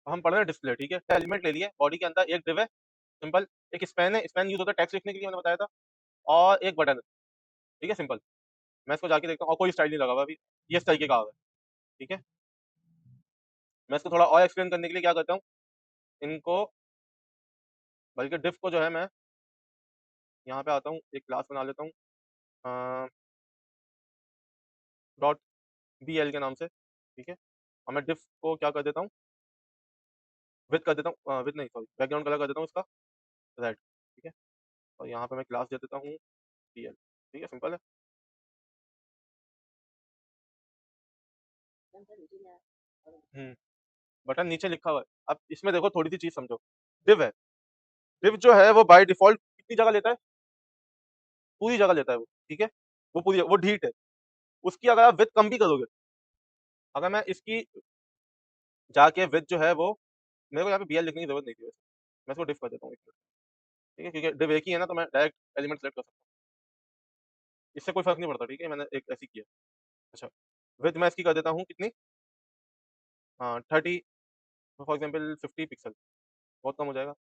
हम पढ़ रहे हैं डिस्प्ले, ठीक है। एलिमेंट ले लिए, बॉडी के अंदर एक डिव है, सिंपल। एक स्पेन है, स्पेन यूज होता है टेक्स्ट लिखने के लिए, मैंने बताया था। और एक बटन है, ठीक है, सिंपल। मैं इसको जाके देखता हूँ, और कोई स्टाइल नहीं लगा हुआ अभी, ये इस तरीके का आ रहा है, ठीक है। मैं इसको थोड़ा और एक्सप्लेन करने के लिए क्या करता हूँ, इनको, बल्कि डिफ को जो है मैं यहाँ पे आता हूँ, एक क्लास बना लेता हूँ डॉट बी एल के नाम से, ठीक है। और मैं डिफ को क्या कर देता हूँ, विथ कर देता हूँ, विथ नहीं, सॉरी, बैकग्राउंड कलर कर देता हूँ इसका रेड, ठीक है। और यहाँ पे मैं क्लास दे देता हूँ बी एल, ठीक है, सिंपल है। बटन नीचे लिखा हुआ है। अब इसमें देखो, थोड़ी सी चीज समझो। डिव है, डिव जो है वो बाय डिफॉल्ट कितनी जगह लेता है, पूरी जगह लेता है वो, ठीक है। वो पूरी, वो ढीट है। उसकी अगर आप विथ कम भी करोगे, अगर मैं इसकी जाके विथ जो है वो, मेरे को यहाँ पे बी एल लिखने की जरूरत नहीं थी वैसे, मैं इसको डिफ कर देता हूँ, ठीक है, क्योंकि डिव एक ही है ना, तो मैं डायरेक्ट एलिमेंट सेलेक्ट कर सकता हूँ, इससे कोई फर्क नहीं पड़ता, ठीक है। मैंने एक ऐसी किया। अच्छा, विथ मैं इसकी कर देता हूँ कितनी, हाँ 30, फॉर एग्जाम्पल 50 पिक्सल, बहुत कम हो जाएगा,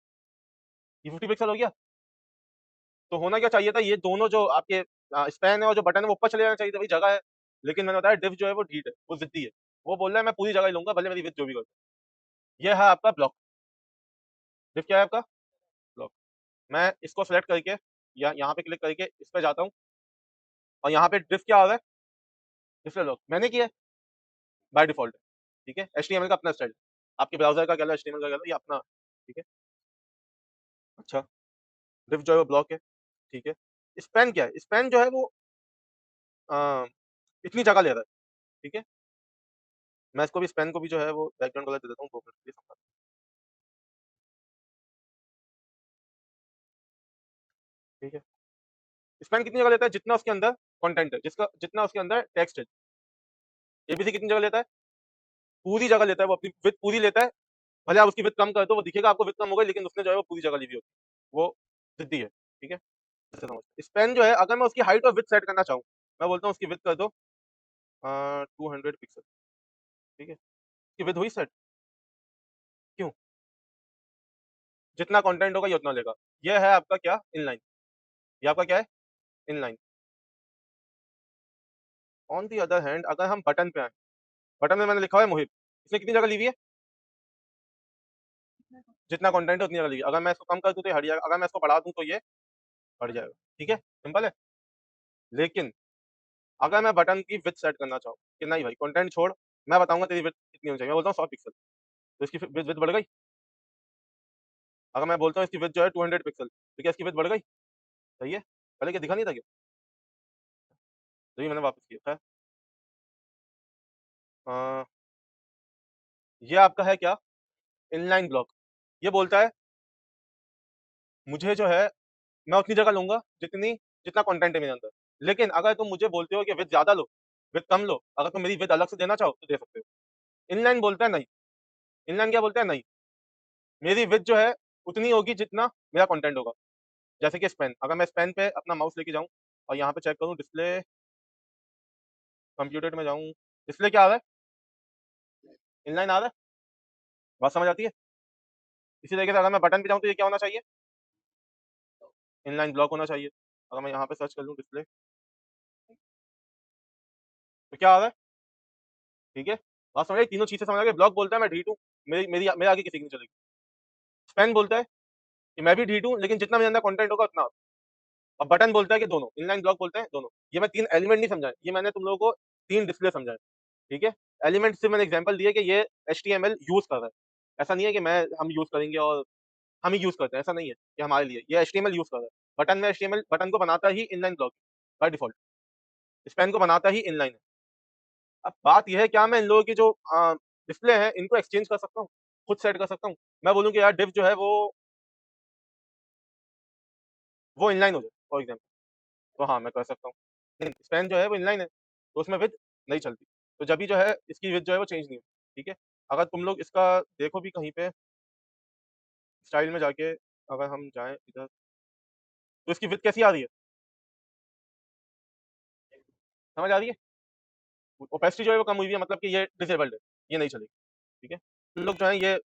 ये 50 पिक्सल हो गया। तो होना क्या चाहिए था, ये दोनों जो आपके स्पैन है और जो बटन है वो ऊपर चले जाना चाहिए था, भाई जगह है। लेकिन मैंने बताया डिव जो है वो ढीठ है, वो जिद्दी है। वो बोल रहा है मैं पूरी जगह ही लूंगा, भले मेरी विथ जो भी कर। ये है आपका ब्लॉक। डिव क्या है आपका, ब्लॉक। मैं इसको सेलेक्ट करके, या यहाँ पे क्लिक करके इस पे जाता हूँ, और यहाँ पे डिव क्या आ रहा है, डिस्प्ले ब्लॉक मैंने किया है बाय डिफॉल्ट, ठीक है। HTML का अपना स्टाइल, आपके ब्राउजर का क्या है, HTML का क्या है, ये अपना, ठीक है। अच्छा, डिव जो है वो ब्लॉक है, ठीक है। स्पैन क्या है, स्पैन जो है वो अ, इतनी जगह ले रहा है, ठीक है। मैं इसको भी, स्पैन को भी जो है वो बैकग्राउंड कलर दे देता हूँ, 2 मिनट के लिए समझा, ठीक है। स्पैन कितनी जगह लेता है, जितना उसके अंदर कंटेंट है, जिसका जितना उसके अंदर टेक्स्ट है। एबीसी कितनी जगह लेता है, पूरी जगह लेता है, वो अपनी विथ पूरी लेता है। भले आप उसकी विथ कम कर दो, वो दिखेगा आपको विथ कम हो गई, लेकिन उसने जो है वो पूरी जगह ली हुई होती है, वो जिद्दी है, ठीक है। ऐसे समझ, स्पैन जो है, अगर मैं उसकी हाइट और विथ सेट करना चाहूँ, मैं बोलता हूँ उसकी विथ कर दो 200 पिक्सल, ठीक है। उसकी विथ हुई सेट, क्यों, जितना कंटेंट होगा ये उतना लेगा। ये है आपका क्या, इनलाइन। ये आपका क्या है, inline. On the other hand, अगर हम बटन पे आए, बटन में मैंने लिखा हुआ है मोहित, इसने कितनी जगह ली हुई है, जितना कंटेंट है उतनी जगह ली हुई है। अगर मैं इसको कम कर दूं तो ये हट जाएगा, अगर मैं इसको बढ़ा दूं तो ये बढ़ जाएगा, ठीक है, सिंपल है। लेकिन अगर मैं बटन की विथ सेट करना चाहूँ कि नहीं भाई, कंटेंट छोड़, मैं बताऊंगा तेरी विथ कितनी होनी चाहिए, मैं बोलता हूँ 100 पिक्सल, तो इसकी विथ बढ़ गई। अगर मैं बोलता हूँ इसकी विथ जो है 200 पिक्सल, तो क्या इसकी विथ बढ़ गई, सही है। पहले क्या दिखा नहीं था क्या, तो ये मैंने वापस किया, खैर। ये आपका है क्या, इनलाइन ब्लॉक। ये बोलता है मुझे जो है, मैं उतनी जगह लूंगा जितनी, जितना कंटेंट है मेरे अंदर। लेकिन अगर तुम मुझे बोलते हो कि विथ ज्यादा लो, विथ कम लो, अगर तुम मेरी विथ अलग से देना चाहो तो दे सकते हो। इनलाइन बोलता है नहीं, इनलाइन क्या बोलता है, नहीं, मेरी विथ जो है उतनी होगी जितना मेरा कंटेंट होगा। जैसे कि स्पेन, अगर मैं स्पेन पे अपना माउस लेके जाऊं और यहाँ पे चेक करूँ डिस्प्ले, कंप्यूटर में जाऊं, डिस्प्ले क्या आ रहा है, इनलाइन आ रहा है, बात समझ आती है। इसी तरीके से अगर मैं बटन पे जाऊं तो ये क्या होना चाहिए, इनलाइन ब्लॉक होना चाहिए। अगर मैं यहाँ पे सर्च कर लूँ डिस्प्ले, तो क्या आ रहा है, ठीक है। बात समझ आई, तीनों चीजें समझ आ गई। ब्लॉक बोलता है मैं ढीठ हूँ, मेरे आगे किसी की नहीं चलेगी। स्पेन बोलता है कि मैं भी ढीठ हूँ, लेकिन जितना मेरे अंदर कंटेंट होगा उतना। और बटन बोलता है कि दोनों, इनलाइन ब्लॉक बोलते हैं दोनों। ये मैं 3 एलिमेंट नहीं समझाए, ये मैंने तुम लोगों को 3 डिस्प्ले समझाए, ठीक है। एलिमेंट से मैंने एग्जांपल दिया कि ये HTML यूज कर रहा है। ऐसा नहीं है कि मैं हम यूज करेंगे और हम ही यूज करते हैं, ऐसा नहीं है कि हमारे लिए ये HTML यूज कर रहा है। बटन में HTML, बटन को बनाता ही inline block by default, span को बनाता ही इनलाइन है। अब बात यह है, क्या मैं इन लोगों की जो डिस्प्ले है इनको एक्सचेंज कर सकता हूँ, खुद सेट कर सकता हूँ। मैं बोलूँ कि यार डिव जो है वो इनलाइन हो जाए फॉर एग्जाम्पल, तो हाँ मैं कर सकता हूँ। लेकिन स्पैन जो है वो इनलाइन है, तो उसमें विद नहीं चलती। तो जब भी जो है इसकी विद जो है वो चेंज नहीं होती, ठीक है। अगर तुम लोग इसका देखो भी कहीं पे स्टाइल में जाके, अगर हम जाएं इधर, तो इसकी विद कैसी आ रही है, समझ आ रही है। ओपेसिटी जो है वो कम हुई है, मतलब कि ये डिसेबल्ड है, ये नहीं चलेगी, ठीक है। तुम लोग जो है ये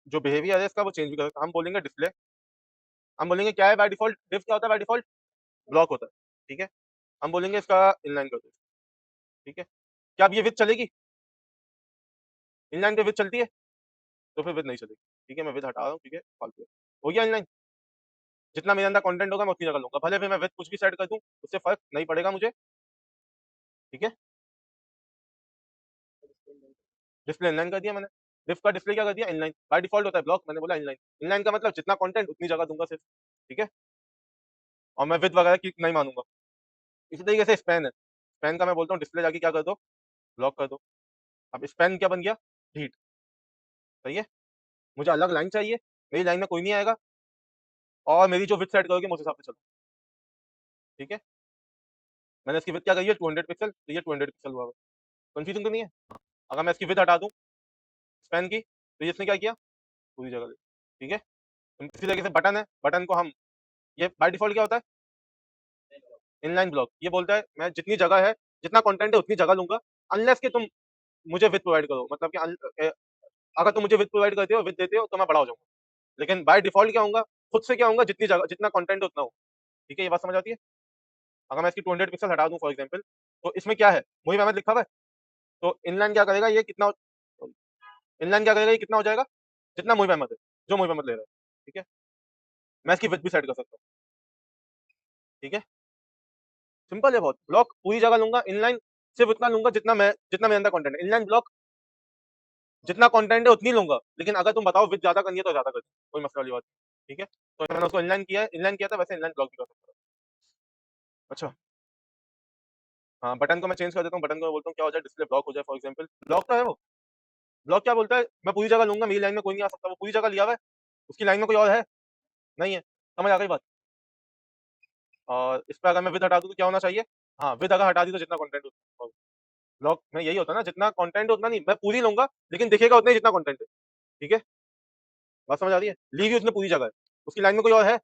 जो बिहेवियर है इसका वो चेंज भी कर सकता है। हम बोलेंगे डिस्प्ले, हम बोलेंगे क्या है बाय डिफ़ॉल्ट, डिफ क्या होता है बाय डिफ़ॉल्ट? ब्लॉक होता है, ठीक है? हम बोलेंगे इसका इनलाइन कर दो, ठीक है? क्या अब ये विथ चलेगी? इनलाइन पे विथ चलती है? तो फिर विथ नहीं चलेगी, ठीक है? मैं विथ हटा रहा हूँ, ठीक है? फालतू है। हो गया इनलाइन? जितना मेरे अंदर कंटेंट होगा मैं उतनी जगह लूँगा, भले फिर मैं विथ कुछ भी सेट कर दूँ, उससे फ़र्क नहीं पड़ेगा मुझे, ठीक है? डिस्प्ले इनलाइन कर दिया मैंने, डिफ का डिस्प्ले क्या कर दिया? इनलाइन, बाय डिफ़ॉल्ट होता है ब्लॉक, मैंने बोला इनलाइन। इनलाइन का मतलब जितना कंटेंट उतनी जगह दूँगा सिर्फ, ठीक है? और मैं विथ वगैरह की नहीं मानूँगा। इसी तरीके से स्पैन है, स्पैन का मैं बोलता हूँ डिस्प्ले जाके क्या कर दो? ब्लॉक कर दो। अब स्पैन क्या बन गया? हीट, सही है? मुझे अलग लाइन चाहिए, मेरी लाइन में कोई नहीं आएगा और मेरी जो विड्थ सेट करोगे मैं उस हिसाब से चलूँ, ठीक है? मैंने इसकी विड्थ क्या कही है 200 पिक्सल, तो ये 200 पिक्सल हुआ, कन्फ्यूज़न तो नहीं है? अगर मैं इसकी विड्थ हटा दूँ स्पैन की, तो ये इसने क्या किया? पूरी जगह ले, ठीक है? इसी तरीके से बटन है, बटन को हम ये बाय डिफ़ॉल्ट क्या होता है? इनलाइन ब्लॉक, ये बोलता है मैं जितनी जगह है, जितना कंटेंट है उतनी जगह लूँगा, अनलेस कि तुम मुझे विड्थ प्रोवाइड करो, मतलब कि अगर तुम मुझे विड्थ प्रोवाइड करते हो, विड्थ देते हो तो मैं बड़ा हो जाऊँगा। लेकिन बाय डिफ़ॉल्ट क्या होऊँगा? खुद से क्या होऊँगा? जितनी जगह जितना कंटेंट है उतना हो, ठीक है? ये बात समझ आती है? अगर मैं इसकी 200 पिक्सल हटा दूँ फॉर एग्ज़ाम्पल, तो इसमें क्या है? मूवी मेहमद लिखा हुआ है, तो इनलाइन क्या करेगा ये कितना इनलाइन क्या करेगा ये कितना हो जाएगा? जितना मूवी मेहमद है, जो मूवी मेहमद ले रहा है, ठीक है? मैं इसकी विड्थ भी सेट कर सकता हूँ, ठीक है? सिंपल है बहुत, ब्लॉक पूरी जगह लूँगा, इनलाइन सिर्फ़ उतना लूँगा जितना मेरे अंदर कंटेंट है। इनलाइन ब्लॉक जितना कंटेंट है उतनी लूँगा, लेकिन अगर तुम बताओ विड्थ ज़्यादा करनी है तो ज़्यादा कर दूँ, कोई मसले वाली बात नहीं, ठीक है? तो मैंने उसको इनलाइन किया था वैसे इनलाइन ब्लॉक भी कर सकता हूँ। अच्छा, हाँ, बटन को मैं चेंज कर देता हूँ, बटन को मैं बोलता हूँ क्या हो जाए डिस्प्ले ब्लॉक हो जाए फॉर एग्ज़ाम्पल, ब्लॉक तो है वो, ब्लॉक क्या बोलता है मैं पूरी जगह लूँगा, मेरी लाइन में कोई नहीं आ सकता, वो पूरी जगह लिया हुआ है, उसकी लाइन में कोई और है? नहीं है, समझ आ गई बात? और इस पे अगर मैं विड्थ हटा दूँ तो क्या होना चाहिए? हाँ, विड्थ अगर हटा दी तो जितना कंटेंट उतना ब्लॉक में यही होता है ना जितना कंटेंट है उतना नहीं, मैं पूरी लूँगा लेकिन दिखेगा उतना ही जितना कंटेंट है, ठीक है? बात समझ आ रही है? ली हुई उसने पूरी जगह है, उसकी लाइन में कोई और है?